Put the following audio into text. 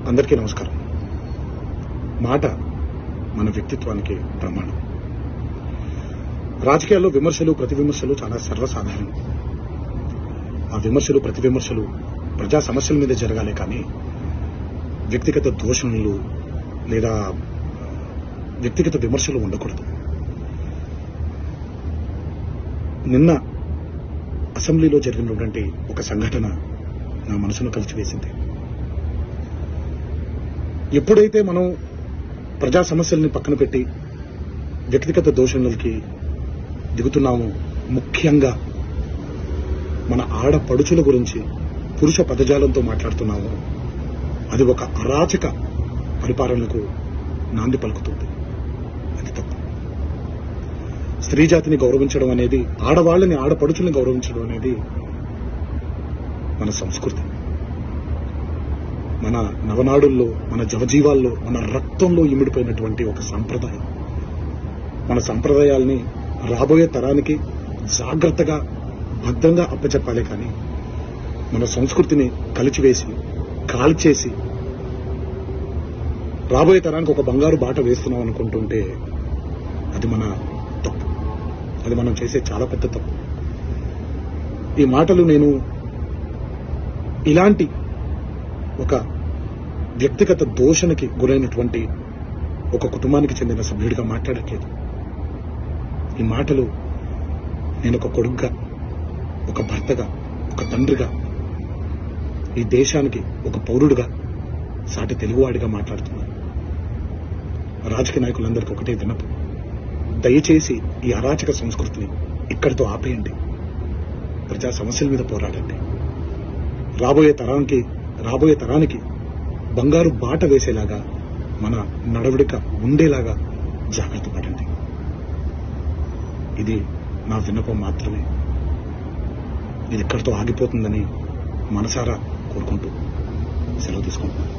అందరికీ నమస్కారం. మాట మన వ్యక్తిత్వానికి ప్రమాణం. రాజకీయాల్లో విమర్శలు ప్రతి విమర్శలు చాలా సర్వసాధారణం. ఆ విమర్శలు ప్రతి విమర్శలు ప్రజా సమస్యల మీద జరగాలి, కానీ వ్యక్తిగత దూషణలు లేదా వ్యక్తిగత విమర్శలు ఉండకూడదు. నిన్న అసెంబ్లీలో జరిగినటువంటి ఒక సంఘటన నా మనసును కలిచివేసింది. ఎప్పుడైతే మనం ప్రజా సమస్యల్ని పక్కన పెట్టి వ్యక్తిగత దోషణలకి దిగుతున్నామో, ముఖ్యంగా మన ఆడపడుచుల గురించి పురుష పదజాలంతో మాట్లాడుతున్నామో, అది ఒక అరాచక పరిపాలనకు నాంది పలుకుతుంది. అది తప్పు. స్త్రీ జాతిని గౌరవించడం అనేది, ఆడవాళ్ళని ఆడపడుచుల్ని గౌరవించడం అనేది మన సంస్కృతి. మన నవనాడుల్లో, మన జవజీవాల్లో, మన రక్తంలో ఇమిడిపోయినటువంటి ఒక సంప్రదాయం. మన సంప్రదాయాల్ని రాబోయే తరానికి జాగ్రత్తగా భద్రంగా అప్పచెప్పాలి, కానీ మన సంస్కృతిని కలిచివేసి కాల్చేసి రాబోయే తరానికి ఒక బంగారు బాట వేస్తున్నాం అనుకుంటుంటే అది మన తప్పు. అది మనం చేసే చాలా పెద్ద తప్పు. ఈ మాటలు నేను ఇలాంటి ఒక వ్యక్తిగత దోషణకి గురైనటువంటి ఒక కుటుంబానికి చెందిన సభ్యుడిగా మాట్లాడట్లేదు. ఈ మాటలు నేను ఒక కొడుకుగా, ఒక భర్తగా, ఒక తండ్రిగా, ఈ దేశానికి ఒక పౌరుడిగా, సాటి తెలుగువాడిగా మాట్లాడుతున్నాను. రాజకీయ నాయకులందరికీ ఒకటే విన్నపం: దయచేసి ఈ అరాచక సంస్కృతిని ఇక్కడితో ఆపేయండి. ప్రజా సమస్యల మీద పోరాడండి. రాబోయే తరానికి బంగారు బాట వేసేలాగా మన నడవడిక ఉండేలాగా జాగ్రత్త పడండి. ఇది నా విన్నపం మాత్రమే. ఇది ఇక్కడితో ఆగిపోతుందని మనసారా కోరుకుంటూ సెలవు తీసుకుంటున్నాను.